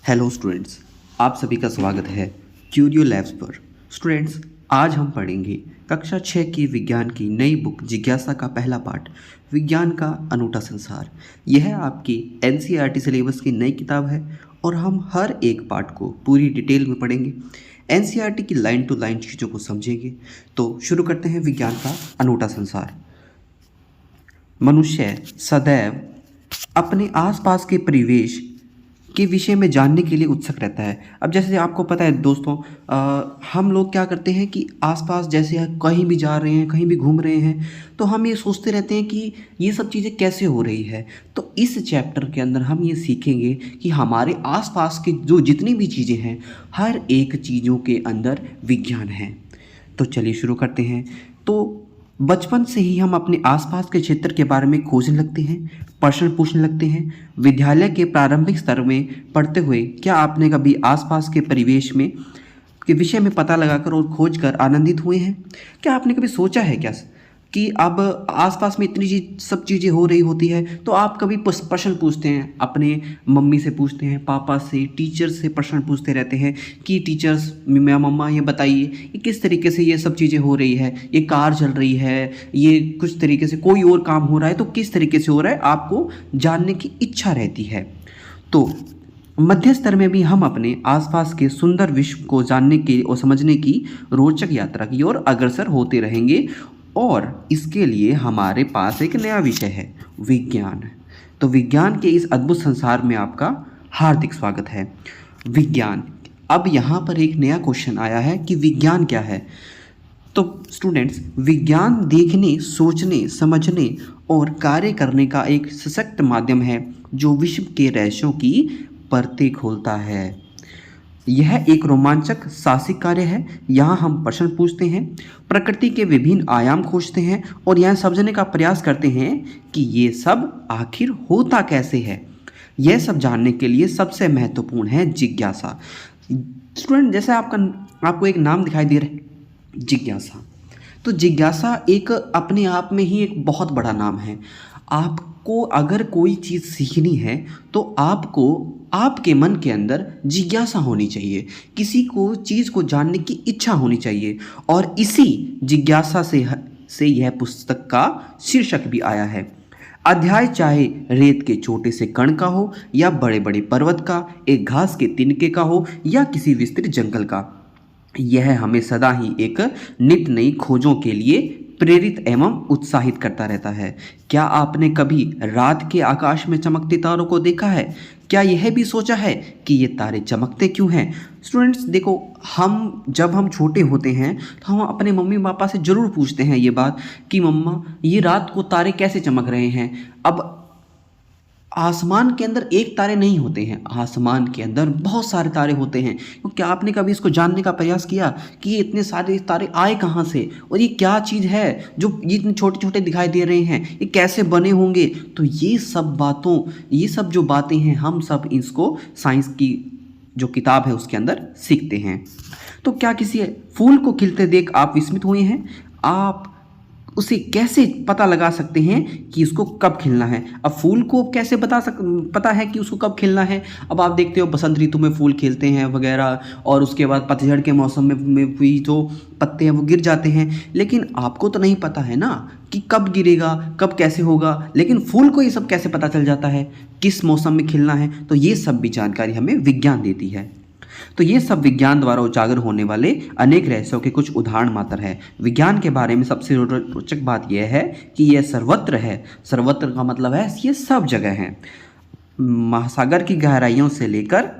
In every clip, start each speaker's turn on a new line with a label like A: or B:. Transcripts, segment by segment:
A: Hello students, आप सभी का स्वागत है क्यूरियो लैब्स पर। स्टूडेंट्स, आज हम पढ़ेंगे कक्षा 6 की विज्ञान की नई बुक जिज्ञासा का पहला पार्ट, विज्ञान का अनूठा संसार। यह आपकी एनसीईआरटी सिलेबस की नई किताब है और हम हर एक पार्ट को पूरी डिटेल में पढ़ेंगे, एनसीईआरटी की लाइन टू लाइन चीज़ों को समझेंगे। तो शुरू करते हैं विज्ञान का अनूठा संसार। मनुष्य सदैव अपने आसपास के परिवेश के विषय में जानने के लिए उत्सुक रहता है। अब जैसे आपको पता है दोस्तों, हम लोग क्या करते हैं कि आसपास जैसे कहीं भी जा रहे हैं, कहीं भी घूम रहे हैं, तो हम ये सोचते रहते हैं कि ये सब चीज़ें कैसे हो रही है। तो इस चैप्टर के अंदर हम ये सीखेंगे कि हमारे आसपास के जो जितनी भी चीज़ें हैं, हर एक चीज़ों के अंदर विज्ञान है। तो चलिए शुरू करते हैं। तो बचपन से ही हम अपने आसपास के क्षेत्र के बारे में खोजने लगते हैं, प्रश्न पूछने लगते हैं। विद्यालय के प्रारंभिक स्तर में पढ़ते हुए क्या आपने कभी आसपास के परिवेश में के विषय में पता लगाकर और खोज कर आनंदित हुए हैं? क्या आपने कभी सोचा है क्या कि अब आसपास में इतनी सब चीज़ें हो रही होती है, तो आप कभी प्रश्न पूछते हैं, अपने मम्मी से पूछते हैं, पापा से, टीचर से प्रश्न पूछते रहते हैं कि टीचर्स मम्मा ये बताइए ये किस तरीके से ये सब चीज़ें हो रही है, ये कार चल रही है, ये कुछ तरीके से कोई और काम हो रहा है तो किस तरीके से हो रहा है, आपको जानने की इच्छा रहती है। तो मध्य स्तर में भी हम अपने आसपास के सुंदर विश्व को जानने की और समझने की रोचक यात्रा की ओर अग्रसर होते रहेंगे और इसके लिए हमारे पास एक नया विषय है, विज्ञान। तो विज्ञान के इस अद्भुत संसार में आपका हार्दिक स्वागत है। विज्ञान, अब यहाँ पर एक नया क्वेश्चन आया है कि विज्ञान क्या है। तो स्टूडेंट्स, विज्ञान देखने, सोचने, समझने और कार्य करने का एक सशक्त माध्यम है जो विश्व के रहस्यों की परतें खोलता है। यह एक रोमांचक साहसिक कार्य है। यहाँ हम प्रश्न पूछते हैं, प्रकृति के विभिन्न आयाम खोजते हैं और यह समझने का प्रयास करते हैं कि ये सब आखिर होता कैसे है। यह सब जानने के लिए सबसे महत्वपूर्ण है जिज्ञासा। स्टूडेंट, जैसे आपको एक नाम दिखाई दे रहा है, जिज्ञासा। तो जिज्ञासा एक अपने आप में ही एक बहुत बड़ा नाम है। आपको अगर कोई चीज़ सीखनी है तो आपको आपके मन के अंदर जिज्ञासा होनी चाहिए, किसी को चीज़ को जानने की इच्छा होनी चाहिए। और इसी जिज्ञासा से यह पुस्तक का शीर्षक भी आया है। अध्याय चाहे रेत के छोटे से कण का हो या बड़े बड़े पर्वत का, एक घास के तिनके का हो या किसी विस्तृत जंगल का, यह हमें सदा ही एक नित नई खोजों के लिए प्रेरित एवं उत्साहित करता रहता है। क्या आपने कभी रात के आकाश में चमकते तारों को देखा है? क्या यह भी सोचा है कि ये तारे चमकते क्यों हैं? स्टूडेंट्स देखो, जब हम छोटे होते हैं तो हम अपने मम्मी पापा से ज़रूर पूछते हैं ये बात कि मम्मा ये रात को तारे कैसे चमक रहे हैं। अब आसमान के अंदर एक तारे नहीं होते हैं, आसमान के अंदर बहुत सारे तारे होते हैं। तो क्या आपने कभी इसको जानने का प्रयास किया कि ये इतने सारे तारे आए कहाँ से और ये क्या चीज़ है जो ये इतने छोटे छोटे दिखाई दे रहे हैं, ये कैसे बने होंगे? तो ये सब जो बातें हैं, हम सब इसको साइंस की जो किताब है उसके अंदर सीखते हैं। तो क्या किसी फूल को खिलते देख आप विस्मित हुए हैं? आप उसे कैसे पता लगा सकते हैं कि उसको कब खिलना है? अब फूल को कैसे पता है कि उसको कब खिलना है? अब आप देखते हो बसंत ऋतु में फूल खिलते हैं वगैरह, और उसके बाद पतझड़ के मौसम में भी जो पत्ते हैं वो गिर जाते हैं, लेकिन आपको तो नहीं पता है ना कि कब गिरेगा, कब कैसे होगा। लेकिन फूल को ये सब कैसे पता चल जाता है किस मौसम में खिलना है? तो ये सब भी जानकारी हमें विज्ञान देती है। तो ये सब विज्ञान द्वारा उजागर होने वाले अनेक रहस्यों के कुछ उदाहरण मात्र है। विज्ञान के बारे में सबसे रोचक बात यह है कि यह सर्वत्र है। सर्वत्र का मतलब है ये सब जगह है। महासागर की गहराइयों से लेकर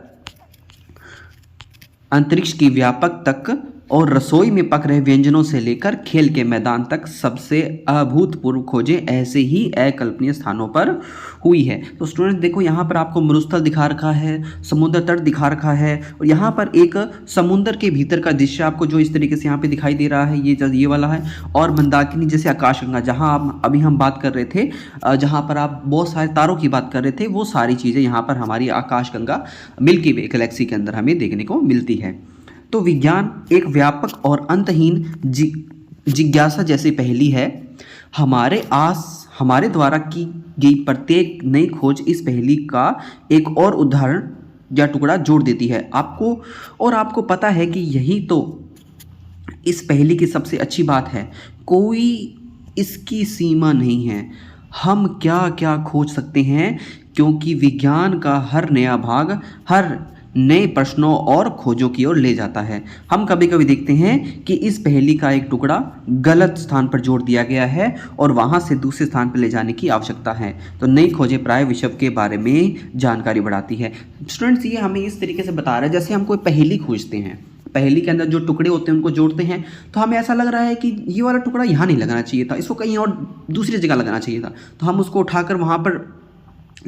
A: अंतरिक्ष की व्यापक तक और रसोई में पक रहे व्यंजनों से लेकर खेल के मैदान तक सबसे अभूतपूर्व खोजें ऐसे ही अकल्पनीय स्थानों पर हुई है। तो स्टूडेंट देखो, यहाँ पर आपको मरुस्थल दिखा रखा है, समुद्र तट दिखा रखा है, और यहाँ पर एक समुद्र के भीतर का दृश्य आपको जो इस तरीके से यहाँ पे दिखाई दे रहा है, ये वाला है। और मंदाकिनी जैसे आकाशगंगा, जहाँ अभी हम बात कर रहे थे, जहाँ पर आप बहुत सारे तारों की बात कर रहे थे, वो सारी चीज़ें यहाँ पर हमारी आकाशगंगा मिल्की वे गैलेक्सी के अंदर हमें देखने को मिलती है। तो विज्ञान एक व्यापक और अंतहीन जिज्ञासा जैसी पहेली है। हमारे द्वारा की गई प्रत्येक नई खोज इस पहेली का एक और उदाहरण या टुकड़ा जोड़ देती है आपको। और आपको पता है कि यही तो इस पहेली की सबसे अच्छी बात है, कोई इसकी सीमा नहीं है। हम क्या क्या खोज सकते हैं, क्योंकि विज्ञान का हर नया भाग हर नए प्रश्नों और खोजों की ओर ले जाता है। हम कभी कभी देखते हैं कि इस पहेली का एक टुकड़ा गलत स्थान पर जोड़ दिया गया है और वहाँ से दूसरे स्थान पर ले जाने की आवश्यकता है। तो नई खोजें प्राय विश्व के बारे में जानकारी बढ़ाती है। स्टूडेंट्स, ये हमें इस तरीके से बता रहा है जैसे हम कोई पहेली खोजते हैं, पहेली के अंदर जो टुकड़े होते हैं उनको जोड़ते हैं, तो हमें ऐसा लग रहा है कि ये वाला टुकड़ा यहाँ नहीं लगाना चाहिए था, इसको कहीं और दूसरी जगह लगाना चाहिए था, तो हम उसको उठाकर वहाँ पर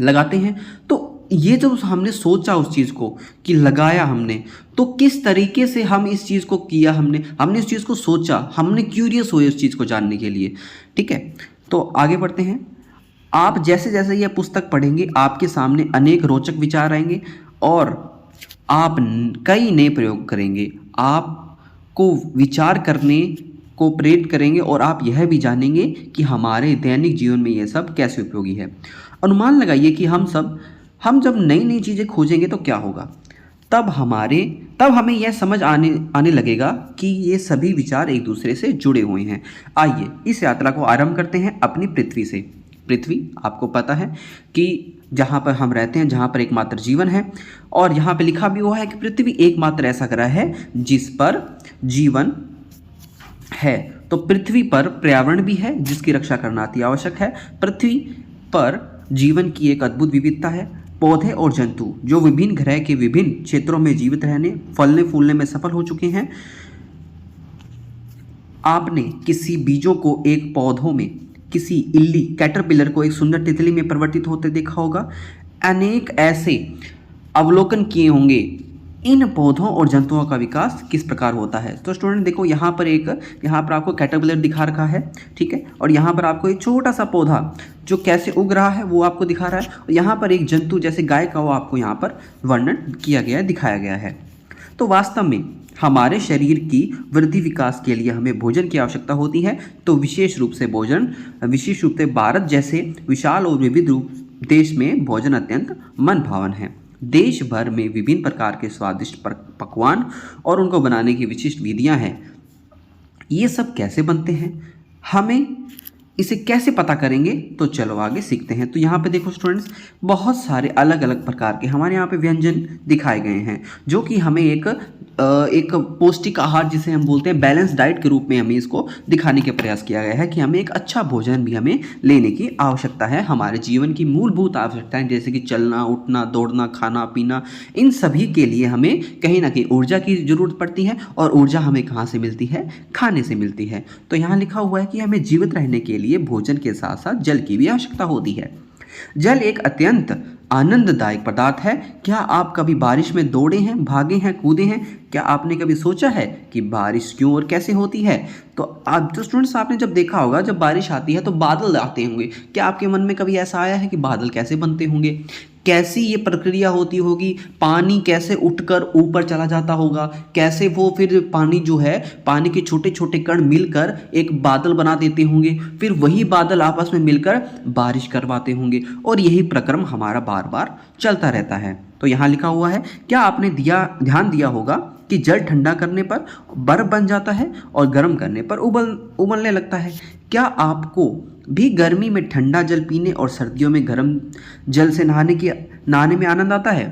A: लगाते हैं। तो ये जब हमने सोचा उस चीज़ को कि लगाया हमने, तो किस तरीके से हम इस चीज़ को किया, हमने इस चीज़ को सोचा, हमने क्यूरियस हुए उस चीज़ को जानने के लिए। ठीक है, तो आगे बढ़ते हैं। आप जैसे जैसे यह पुस्तक पढ़ेंगे आपके सामने अनेक रोचक विचार आएंगे और आप कई नए प्रयोग करेंगे, आपको विचार करने को प्रेरित करेंगे और आप यह भी जानेंगे कि हमारे दैनिक जीवन में यह सब कैसे उपयोगी है। अनुमान लगाइए कि हम जब नई नई चीज़ें खोजेंगे तो क्या होगा, तब हमें यह समझ आने लगेगा कि ये सभी विचार एक दूसरे से जुड़े हुए हैं। आइए इस यात्रा को आरंभ करते हैं अपनी पृथ्वी से। पृथ्वी आपको पता है कि जहाँ पर हम रहते हैं, जहाँ पर एकमात्र जीवन है, और यहाँ पे लिखा भी हुआ है कि पृथ्वी एकमात्र ऐसा ग्रह है जिस पर जीवन है। तो पृथ्वी पर पर्यावरण भी है जिसकी रक्षा करना अति आवश्यक है। पृथ्वी पर जीवन की एक अद्भुत विविधता है। पौधे और जंतु जो विभिन्न ग्रह के विभिन्न क्षेत्रों में जीवित रहने, फलने फूलने में सफल हो चुके हैं। आपने किसी बीजों को एक पौधों में, किसी इल्ली कैटरपिलर को एक सुंदर तितली में परिवर्तित होते देखा होगा। अनेक ऐसे अवलोकन किए होंगे इन पौधों और जंतुओं का विकास किस प्रकार होता है। तो स्टूडेंट देखो, यहाँ पर आपको कैटरपिलर दिखा रखा है, ठीक है, और यहाँ पर आपको एक छोटा सा पौधा जो कैसे उग रहा है वो आपको दिखा रहा है, और यहाँ पर एक जंतु जैसे गाय का वो आपको यहाँ पर वर्णन किया गया है, दिखाया गया है। तो वास्तव में हमारे शरीर की वृद्धि विकास के लिए हमें भोजन की आवश्यकता होती है। तो विशेष रूप से भारत जैसे विशाल और विविध देश में भोजन अत्यंत मन भावन है। देश भर में विभिन्न प्रकार के स्वादिष्ट पकवान और उनको बनाने की विशिष्ट विधियां हैं। ये सब कैसे बनते हैं, हमें इसे कैसे पता करेंगे, तो चलो आगे सीखते हैं। तो यहाँ पे देखो स्टूडेंट्स, बहुत सारे अलग अलग प्रकार के हमारे यहाँ पे व्यंजन दिखाए गए हैं जो कि हमें एक पौष्टिक आहार जिसे हम बोलते हैं बैलेंस डाइट के रूप में हमें इसको दिखाने के प्रयास किया गया है कि हमें एक अच्छा भोजन भी हमें लेने की आवश्यकता है। हमारे जीवन की मूलभूत आवश्यकताएं जैसे कि चलना, उठना, दौड़ना, खाना पीना, इन सभी के लिए हमें कहीं ना कहीं ऊर्जा की ज़रूरत पड़ती है, और ऊर्जा हमें कहाँ से मिलती है, खाने से मिलती है। तो यहाँ लिखा हुआ है कि हमें जीवित रहने के लिए भोजन के साथ साथ जल की भी आवश्यकता होती है। जल एक अत्यंत आनंददायक पदार्थ है। क्या आप कभी बारिश में दौड़े हैं, भागे हैं, कूदे हैं? क्या आपने कभी सोचा है कि बारिश क्यों और कैसे होती है? तो आप जो स्टूडेंट्स, आपने जब देखा होगा जब बारिश आती है तो बादल आते होंगे। क्या आपके मन में कभी ऐसा आया है कि बादल कैसे बनते होंगे, कैसी ये प्रक्रिया होती होगी, पानी कैसे उठकर ऊपर चला जाता होगा, कैसे वो फिर पानी जो है, पानी के छोटे छोटे कण मिलकर एक बादल बना देते होंगे, फिर वही बादल आपस में मिलकर बारिश करवाते होंगे, और यही प्रक्रम हमारा बार बार चलता रहता है। तो यहाँ लिखा हुआ है, क्या आपने ध्यान दिया होगा कि जल ठंडा करने पर बर्फ बन जाता है और गर्म करने पर उबलने लगता है। क्या आपको भी गर्मी में ठंडा जल पीने और सर्दियों में गर्म जल से नहाने में आनंद आता है?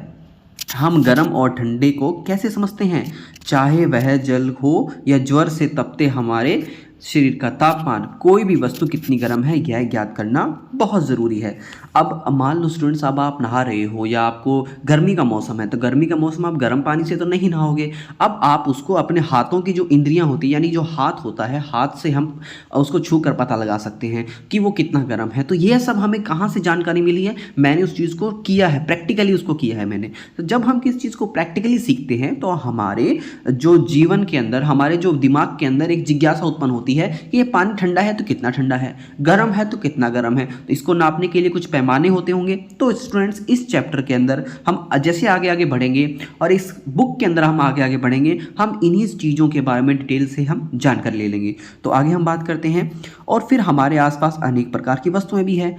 A: हम गर्म और ठंडे को कैसे समझते हैं? चाहे वह जल हो या ज्वर से तपते हमारे शरीर का तापमान, कोई भी वस्तु कितनी गर्म है यह ज्ञात करना बहुत ज़रूरी है। अब मान लो स्टूडेंट्स, अब आप नहा रहे हो या आपको गर्मी का मौसम है, तो गर्मी का मौसम आप गर्म पानी से तो नहीं नहाओगे। अब आप उसको अपने हाथों की जो इंद्रियां होती है, यानी जो हाथ होता है, हाथ से हम उसको छू कर पता लगा सकते हैं कि वो कितना गर्म है। तो ये सब हमें कहाँ से जानकारी मिली है? मैंने उस चीज़ को किया है, प्रैक्टिकली उसको किया है मैंने। तो जब हम किस चीज़ को प्रैक्टिकली सीखते हैं तो हमारे जो जीवन के अंदर, हमारे जो दिमाग के अंदर एक जिज्ञासा उत्पन्न होती है कि ये पानी ठंडा है तो कितना ठंडा है, गर्म है तो कितना गर्म है। तो इसको नापने के लिए कुछ पैमाने होते होंगे। तो स्टूडेंट्स, इस चैप्टर के अंदर हम जैसे आगे आगे बढ़ेंगे और इस बुक के अंदर हम आगे आगे बढ़ेंगे, हम इन्हीं चीज़ों के बारे में डिटेल से हम जानकारी ले लेंगे। तो आगे हम बात करते हैं। और फिर हमारे आसपास अनेक प्रकार की वस्तुएं भी हैं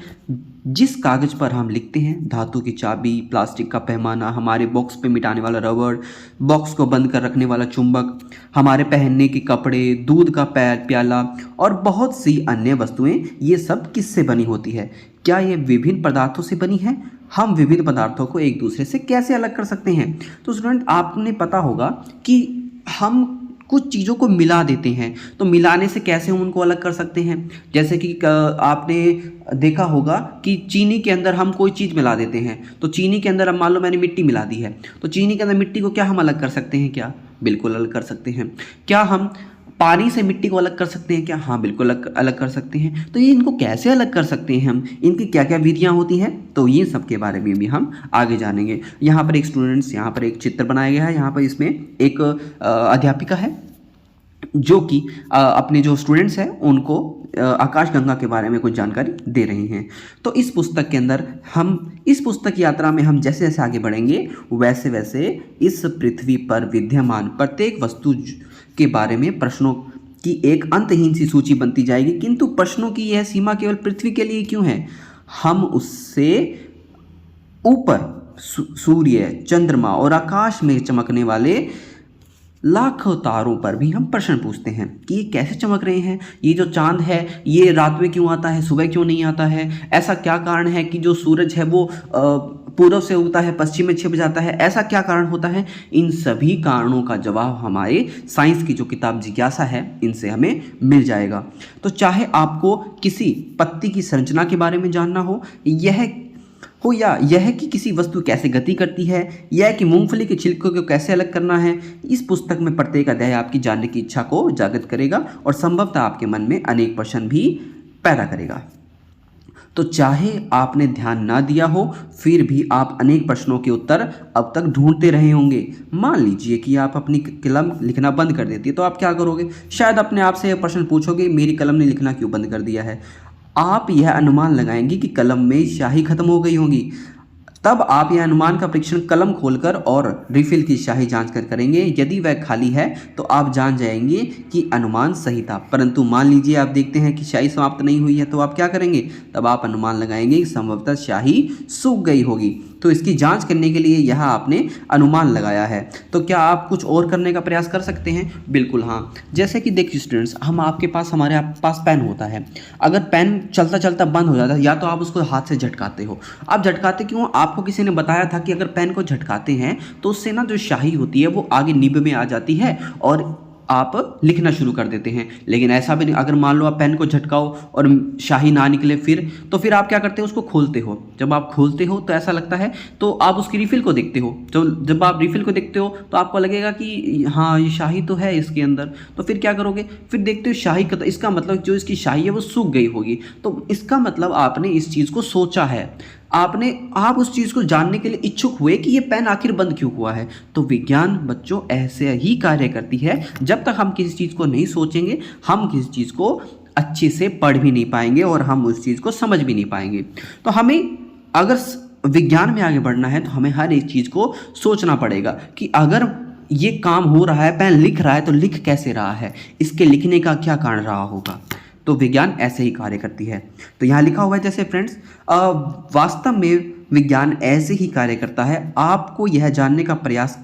A: जिस कागज़ पर हम लिखते हैं, धातु की चाबी, प्लास्टिक का पैमाना, हमारे बॉक्स पे मिटाने वाला रबड़, बॉक्स को बंद कर रखने वाला चुंबक, हमारे पहनने के कपड़े, दूध का प्याला और बहुत सी अन्य वस्तुएं, ये सब किससे बनी होती है? क्या ये विभिन्न पदार्थों से बनी है? हम विभिन्न पदार्थों को एक दूसरे से कैसे अलग कर सकते हैं? तो स्टूडेंट, आपने पता होगा कि हम कुछ चीज़ों को मिला देते हैं, तो मिलाने से कैसे हम उनको अलग कर सकते हैं? जैसे कि आपने देखा होगा कि चीनी के अंदर हम कोई चीज़ मिला देते हैं, तो चीनी के अंदर, अब मान लो मैंने मिट्टी मिला दी है, तो चीनी के अंदर मिट्टी को क्या हम अलग कर सकते हैं क्या? बिल्कुल अलग कर सकते हैं। क्या हम पानी से मिट्टी को अलग कर सकते हैं क्या? हाँ, बिल्कुल अलग कर सकते हैं। तो ये इनको कैसे अलग कर सकते हैं हम, इनकी क्या क्या विधियाँ होती हैं, तो ये सब के बारे में भी हम आगे जानेंगे। यहाँ पर एक चित्र बनाया गया है। यहाँ पर इसमें एक अध्यापिका है जो कि अपने जो स्टूडेंट्स हैं उनको आकाशगंगा के बारे में कुछ जानकारी दे रही हैं। तो इस पुस्तक के अंदर इस पुस्तक यात्रा में हम जैसे जैसे आगे बढ़ेंगे वैसे वैसे इस पृथ्वी पर विद्यमान प्रत्येक वस्तु के बारे में प्रश्नों की एक अंतहीन सी सूची बनती जाएगी। किंतु प्रश्नों की यह सीमा केवल पृथ्वी के लिए क्यों है? हम उससे ऊपर सूर्य, चंद्रमा और आकाश में चमकने वाले लाखों तारों पर भी हम प्रश्न पूछते हैं कि ये कैसे चमक रहे हैं, ये जो चांद है ये रात में क्यों आता है, सुबह क्यों नहीं आता है, ऐसा क्या कारण है कि जो सूरज है वो पूर्व से उगता है पश्चिम में छिप जाता है, ऐसा क्या कारण होता है? इन सभी कारणों का जवाब हमारे साइंस की जो किताब जिज्ञासा है इनसे हमें मिल जाएगा। तो चाहे आपको किसी पत्ती की संरचना के बारे में जानना हो, या यह कि किसी वस्तु कैसे गति करती है, या कि मूंगफली के छिलकों को कैसे अलग करना है, इस पुस्तक में प्रत्येक अध्याय आपकी जानने की इच्छा को जागृत करेगा और संभवतः आपके मन में अनेक प्रश्न भी पैदा करेगा। तो चाहे आपने ध्यान ना दिया हो, फिर भी आप अनेक प्रश्नों के उत्तर अब तक ढूंढते रहे होंगे। मान लीजिए कि आप अपनी कलम लिखना बंद कर देती है, तो आप क्या करोगे? शायद अपने आप से यह प्रश्न पूछोगे, मेरी कलम ने लिखना क्यों बंद कर दिया है? आप यह अनुमान लगाएंगे कि कलम में स्याही खत्म हो गई होगी। तब आप यह अनुमान का परीक्षण कलम खोलकर और रिफिल की स्याही जांच कर करेंगे। यदि वह खाली है तो आप जान जाएंगे कि अनुमान सही था। परंतु मान लीजिए आप देखते हैं कि स्याही समाप्त नहीं हुई है, तो आप क्या करेंगे? तब आप अनुमान लगाएंगे कि संभवतः स्याही सूख गई होगी। तो इसकी जांच करने के लिए यह आपने अनुमान लगाया है। तो क्या आप कुछ और करने का प्रयास कर सकते हैं? बिल्कुल हाँ। जैसे कि देखिए स्टूडेंट्स, हमारे पास पेन होता है। अगर पेन चलता चलता बंद हो जाता है, या तो आप उसको हाथ से झटकाते हो। आप झटकाते क्यों? आपको किसी ने बताया था कि अगर पेन को झटकाते हैं तो उससे ना जो स्याही होती है वो आगे निब में आ जाती है और आप लिखना शुरू कर देते हैं। लेकिन ऐसा भी नहीं, अगर मान लो आप पेन को झटकाओ और स्याही ना निकले, फिर आप क्या करते हो? उसको खोलते हो। जब आप खोलते हो तो ऐसा लगता है, तो आप उसकी रिफिल को देखते हो। तो जब आप रिफिल को देखते हो तो आपको लगेगा कि हाँ ये स्याही तो है इसके अंदर। तो फिर क्या करोगे? फिर देखते हो स्याही का, इसका मतलब जो इसकी स्याही है वो सूख गई होगी। तो इसका मतलब आपने इस चीज़ को सोचा है, आप उस चीज़ को जानने के लिए इच्छुक हुए कि ये पेन आखिर बंद क्यों हुआ है। तो विज्ञान बच्चों ऐसे ही कार्य करती है। जब तक हम किसी चीज़ को नहीं सोचेंगे, हम किसी चीज़ को अच्छे से पढ़ भी नहीं पाएंगे और हम उस चीज़ को समझ भी नहीं पाएंगे। तो हमें अगर विज्ञान में आगे बढ़ना है तो हमें हर एक चीज़ को सोचना पड़ेगा कि अगर ये काम हो रहा है, पेन लिख रहा है, तो लिख कैसे रहा है, इसके लिखने का क्या कारण रहा होगा। तो विज्ञान ऐसे ही कार्य करती है। तो यहाँ लिखा हुआ है जैसे फ्रेंड्स, वास्तव में विज्ञान ऐसे ही कार्य करता है। आपको यह जानने का प्रयास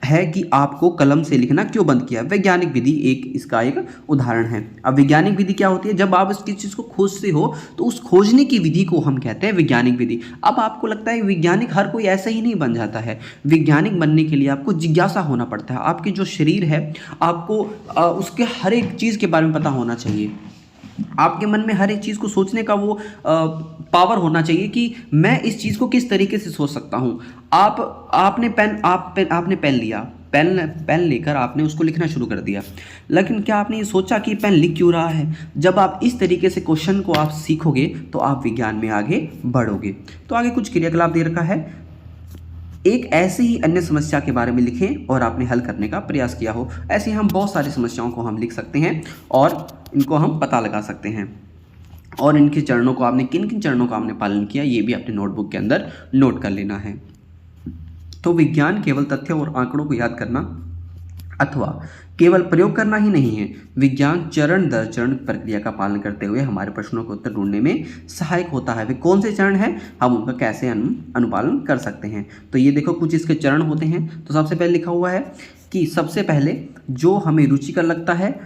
A: है कि आपको कलम से लिखना क्यों बंद किया। वैज्ञानिक विधि इसका एक उदाहरण है। अब वैज्ञानिक विधि क्या होती है? जब आप इस चीज़ को खोजते हो तो उस खोजने की विधि को हम कहते हैं वैज्ञानिक विधि। अब आपको लगता है वैज्ञानिक हर कोई ऐसे ही नहीं बन जाता है। वैज्ञानिक बनने के लिए आपको जिज्ञासा होना पड़ता है। आपके जो शरीर है, आपको उसके हर एक चीज़ के बारे में पता होना चाहिए। आपके मन में हर एक चीज़ को सोचने का वो पावर होना चाहिए कि मैं इस चीज़ को किस तरीके से सोच सकता हूँ। आपने पेन लिया, पेन लेकर आपने उसको लिखना शुरू कर दिया, लेकिन क्या आपने ये सोचा कि पेन लिख क्यों रहा है? जब आप इस तरीके से क्वेश्चन को आप सीखोगे तो आप विज्ञान में आगे बढ़ोगे। तो आगे कुछ क्रियाकलाप दे रखा है। एक ऐसे ही अन्य समस्या के बारे में लिखें और आपने हल करने का प्रयास किया हो। ऐसे हम बहुत सारी समस्याओं को हम लिख सकते हैं और इनको हम पता लगा सकते हैं। और इनके चरणों को आपने किन किन चरणों का आपने पालन किया, ये भी अपने नोटबुक के अंदर नोट कर लेना है। तो विज्ञान केवल तथ्यों और आंकड़ों को याद करना अथवा केवल प्रयोग करना ही नहीं है, विज्ञान चरण दर चरण प्रक्रिया का पालन करते हुए हमारे प्रश्नों के उत्तर ढूंढने में सहायक होता है। वे कौन से चरण हैं, हम उनका कैसे अनुपालन कर सकते हैं। तो ये देखो कुछ इसके चरण होते हैं। तो सबसे पहले लिखा हुआ है कि सबसे पहले जो हमें रुचिकर लगता है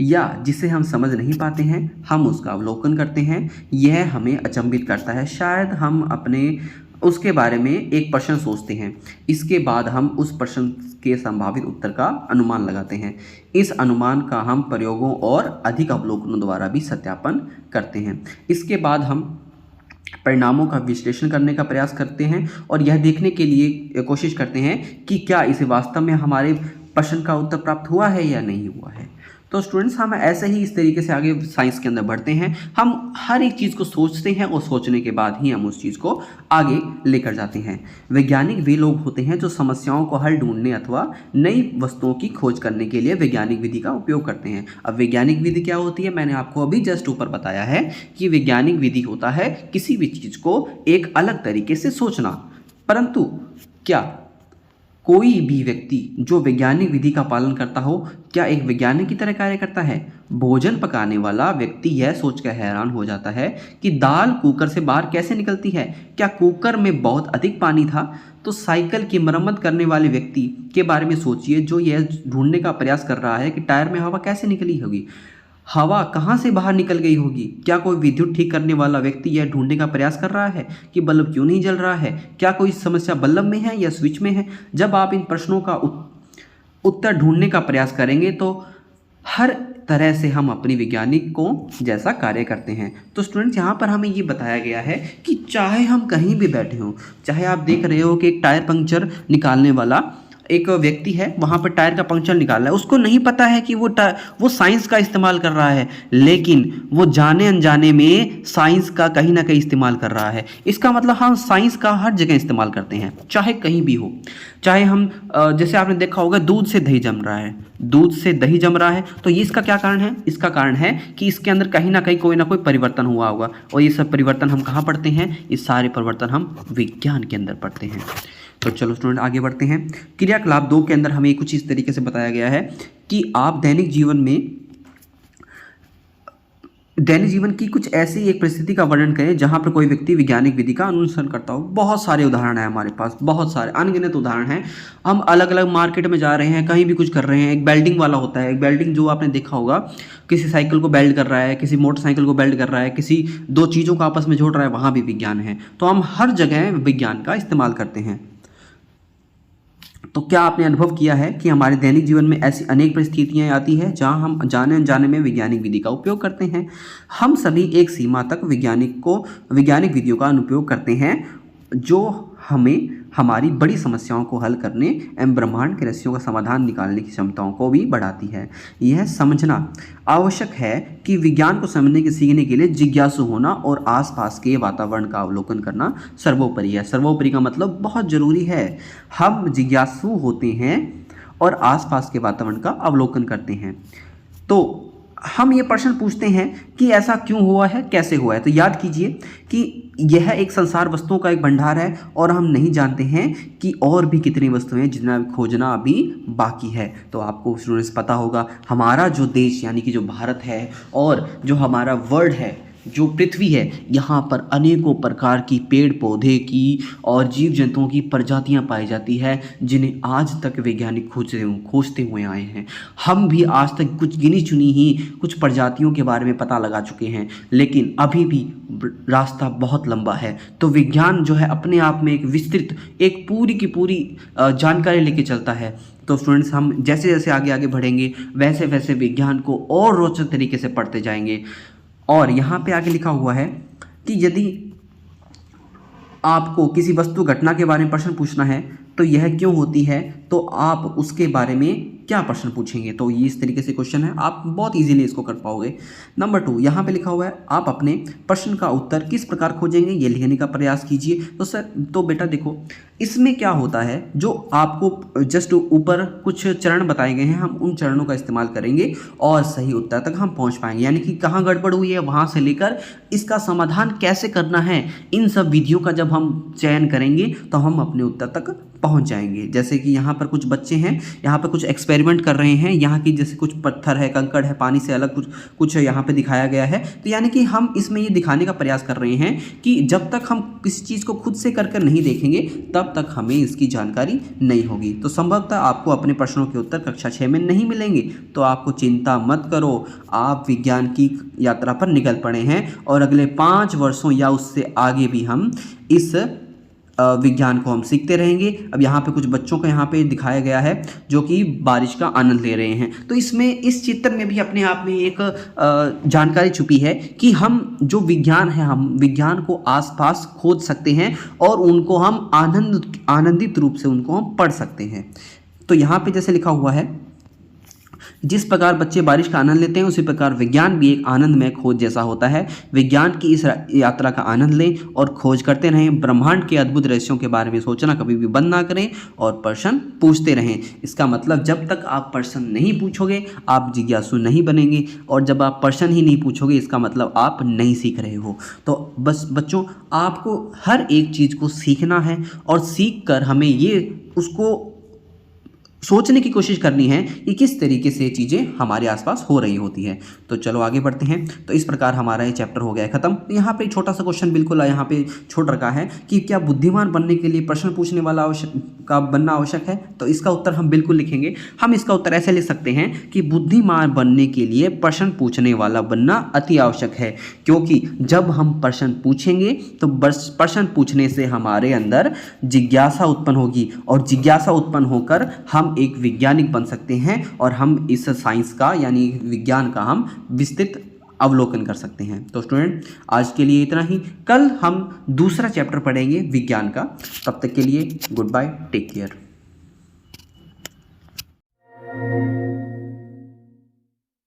A: या जिसे हम समझ नहीं पाते हैं, हम उसका अवलोकन करते हैं। यह हमें अचंभित करता है, शायद हम अपने उसके बारे में एक प्रश्न सोचते हैं। इसके बाद हम उस प्रश्न के संभावित उत्तर का अनुमान लगाते हैं। इस अनुमान का हम प्रयोगों और अधिक अवलोकनों द्वारा भी सत्यापन करते हैं। इसके बाद हम परिणामों का विश्लेषण करने का प्रयास करते हैं और यह देखने के लिए कोशिश करते हैं कि क्या इसे वास्तव में हमारे प्रश्न का उत्तर प्राप्त हुआ है या नहीं हुआ है। तो स्टूडेंट्स, हम ऐसे ही इस तरीके से आगे साइंस के अंदर बढ़ते हैं। हम हर एक चीज़ को सोचते हैं और सोचने के बाद ही हम उस चीज़ को आगे लेकर जाते हैं। वैज्ञानिक वे लोग होते हैं जो समस्याओं को हल ढूंढने अथवा नई वस्तुओं की खोज करने के लिए वैज्ञानिक विधि का उपयोग करते हैं। अब वैज्ञानिक विधि क्या होती है, मैंने आपको अभी जस्ट ऊपर बताया है कि वैज्ञानिक विधि होता है किसी भी चीज़ को एक अलग तरीके से सोचना। परंतु क्या कोई भी व्यक्ति जो वैज्ञानिक विधि का पालन करता हो, क्या एक वैज्ञानिक की तरह कार्य करता है? भोजन पकाने वाला व्यक्ति यह सोचकर हैरान हो जाता है कि दाल कुकर से बाहर कैसे निकलती है। क्या कुकर में बहुत अधिक पानी था? तो साइकिल की मरम्मत करने वाले व्यक्ति के बारे में सोचिए जो यह ढूंढने का प्रयास कर रहा है कि टायर में हवा कैसे निकली होगी, हवा कहाँ से बाहर निकल गई होगी। क्या कोई विद्युत ठीक करने वाला व्यक्ति यह ढूंढने का प्रयास कर रहा है कि बल्ब क्यों नहीं जल रहा है, क्या कोई समस्या बल्ब में है या स्विच में है। जब आप इन प्रश्नों का उत्तर ढूंढने का प्रयास करेंगे तो हर तरह से हम अपनी वैज्ञानिक को जैसा कार्य करते हैं। तो स्टूडेंट्स, यहाँ पर हमें ये बताया गया है कि चाहे हम कहीं भी बैठे हों, चाहे आप देख रहे हो कि एक टायर पंक्चर निकालने वाला एक व्यक्ति है, वहाँ पर टायर का पंक्चर निकाल रहा है, उसको नहीं पता है कि वो साइंस का इस्तेमाल कर रहा है, लेकिन वो जाने अनजाने में साइंस का कहीं ना कहीं इस्तेमाल कर रहा है। इसका मतलब हम साइंस का हर जगह इस्तेमाल करते हैं, चाहे कहीं भी हो। चाहे हम जैसे आपने देखा होगा दूध से दही जम रहा है, दूध से दही जम रहा है, तो ये इसका क्या कारण है? इसका कारण है कि इसके अंदर कहीं ना कहीं कोई ना कोई परिवर्तन हुआ होगा। और ये सब परिवर्तन हम कहाँ पढ़ते हैं? ये सारे परिवर्तन हम विज्ञान के अंदर पढ़ते हैं। तो चलो स्टूडेंट, आगे बढ़ते हैं। क्रियाकलाप 2 के अंदर हमें कुछ इस तरीके से बताया गया है कि आप दैनिक जीवन की कुछ ऐसी एक परिस्थिति का वर्णन करें जहां पर कोई व्यक्ति वैज्ञानिक विधि का अनुसरण करता हो। बहुत सारे उदाहरण हैं हमारे पास, बहुत सारे अनगिनत उदाहरण हैं। हम अलग अलग मार्केट में जा रहे हैं, कहीं भी कुछ कर रहे हैं। एक बेल्डिंग वाला होता है, एक बेल्डिंग जो आपने देखा होगा, किसी साइकिल को बेल्ड कर रहा है, किसी मोटरसाइकिल को बेल्ड कर रहा है, किसी दो चीज़ों को आपस में जोड़ रहा है, वहाँ भी विज्ञान है। तो हम हर जगह विज्ञान का इस्तेमाल करते हैं। तो क्या आपने अनुभव किया है कि हमारे दैनिक जीवन में ऐसी अनेक परिस्थितियां आती हैं जहां हम जाने अनजाने में वैज्ञानिक विधि का उपयोग करते हैं। हम सभी एक सीमा तक वैज्ञानिक विधियों का अनुप्रयोग करते हैं जो हमें हमारी बड़ी समस्याओं को हल करने एवं ब्रह्मांड के रहस्यों का समाधान निकालने की क्षमताओं को भी बढ़ाती है। यह समझना आवश्यक है कि विज्ञान को समझने के सीखने के लिए जिज्ञासु होना और आसपास के वातावरण का अवलोकन करना सर्वोपरि है। सर्वोपरि का मतलब बहुत ज़रूरी है। हम जिज्ञासु होते हैं और आसपास के वातावरण का अवलोकन करते हैं। तो हम ये प्रश्न पूछते हैं कि ऐसा क्यों हुआ है, कैसे हुआ है। तो याद कीजिए कि यह एक संसार वस्तुओं का एक भंडार है और हम नहीं जानते हैं कि और भी कितनी वस्तुएं हैं जिन्हें खोजना अभी बाकी है। तो आपको स्टूडेंट्स पता होगा, हमारा जो देश यानी कि जो भारत है और जो हमारा वर्ल्ड है, जो पृथ्वी है, यहाँ पर अनेकों प्रकार की पेड़ पौधे की और जीव जंतुओं की प्रजातियाँ पाई जाती है जिन्हें आज तक वैज्ञानिक खोजते हुए आए हैं। हम भी आज तक कुछ गिनी चुनी ही कुछ प्रजातियों के बारे में पता लगा चुके हैं, लेकिन अभी भी रास्ता बहुत लंबा है। तो विज्ञान जो है अपने आप में एक विस्तृत, एक पूरी की पूरी जानकारी लेके चलता है। तो स्टूडेंट्स, हम जैसे जैसे आगे आगे बढ़ेंगे वैसे वैसे विज्ञान को और रोचक तरीके से पढ़ते जाएंगे। और यहाँ पे आगे लिखा हुआ है कि यदि आपको किसी वस्तु घटना के बारे में प्रश्न पूछना है तो यह क्यों होती है, तो आप उसके बारे में क्या प्रश्न पूछेंगे। तो ये इस तरीके से क्वेश्चन है, आप बहुत इजीली इसको कर पाओगे। नंबर 2, यहाँ पे लिखा हुआ है आप अपने प्रश्न का उत्तर किस प्रकार खोजेंगे, ये लिखने का प्रयास कीजिए। तो सर, तो बेटा देखो, इसमें क्या होता है, जो आपको जस्ट ऊपर कुछ चरण बताए गए हैं, हम उन चरणों का इस्तेमाल करेंगे और सही उत्तर तक हम पहुँच पाएंगे। यानी कि कहाँ गड़बड़ हुई है वहाँ से लेकर इसका समाधान कैसे करना है, इन सब विधियों का जब हम चयन करेंगे तो हम अपने उत्तर तक पहुंच जाएंगे। जैसे कि यहाँ पर कुछ बच्चे हैं, यहाँ पर कुछ एक्सपेरिमेंट कर रहे हैं, यहाँ की जैसे कुछ पत्थर है, कंकड़ है, पानी से अलग कुछ कुछ यहाँ पे दिखाया गया है। तो यानी कि हम इसमें ये दिखाने का प्रयास कर रहे हैं कि जब तक हम किसी चीज़ को खुद से कर नहीं देखेंगे तब तक हमें इसकी जानकारी नहीं होगी। तो संभवतः आपको अपने प्रश्नों के उत्तर कक्षा 6 में नहीं मिलेंगे, तो आपको चिंता मत करो, आप विज्ञान की यात्रा पर निकल पड़े हैं और अगले 5 वर्षों या उससे आगे भी हम इस विज्ञान को हम सीखते रहेंगे। अब यहाँ पे कुछ बच्चों को यहाँ पे दिखाया गया है जो कि बारिश का आनंद ले रहे हैं। तो इसमें इस चित्र में भी अपने आप में एक जानकारी छुपी है कि हम जो विज्ञान है, हम विज्ञान को आसपास खोज सकते हैं और उनको हम आनंदित रूप से उनको हम पढ़ सकते हैं। तो यहाँ पे जैसे लिखा हुआ है, जिस प्रकार बच्चे बारिश का आनंद लेते हैं उसी प्रकार विज्ञान भी एक आनंदमय खोज जैसा होता है। विज्ञान की इस यात्रा का आनंद लें और खोज करते रहें। ब्रह्मांड के अद्भुत रहस्यों के बारे में सोचना कभी भी बंद ना करें और प्रश्न पूछते रहें। इसका मतलब जब तक आप प्रश्न नहीं पूछोगे आप जिज्ञासु नहीं बनेंगे, और जब आप प्रश्न ही नहीं पूछोगे इसका मतलब आप नहीं सीख रहे हो। तो बस बच्चों, आपको हर एक चीज़ को सीखना है और सीख कर हमें ये उसको सोचने की कोशिश करनी है कि किस तरीके से चीज़ें हमारे आसपास हो रही होती है। तो चलो आगे बढ़ते हैं। तो इस प्रकार हमारा ये चैप्टर हो गया ख़त्म। यहाँ पे छोटा सा क्वेश्चन बिल्कुल यहाँ पे छोड़ रखा है कि क्या बुद्धिमान बनने के लिए प्रश्न पूछने वाला बनना आवश्यक है? तो इसका उत्तर हम बिल्कुल लिखेंगे। हम इसका उत्तर ऐसे लिख सकते हैं कि बुद्धिमान बनने के लिए प्रश्न पूछने वाला बनना अति आवश्यक है, क्योंकि जब हम प्रश्न पूछेंगे तो बस प्रश्न पूछने से हमारे अंदर जिज्ञासा उत्पन्न होगी और जिज्ञासा उत्पन्न होकर हम एक वैज्ञानिक बन सकते हैं और हम इस साइंस का यानी विज्ञान का हम विस्तृत अवलोकन कर सकते हैं। तो स्टूडेंट, आज के लिए इतना ही। कल हम दूसरा चैप्टर पढ़ेंगे विज्ञान का। तब तक के लिए गुड बाय, टेक केयर।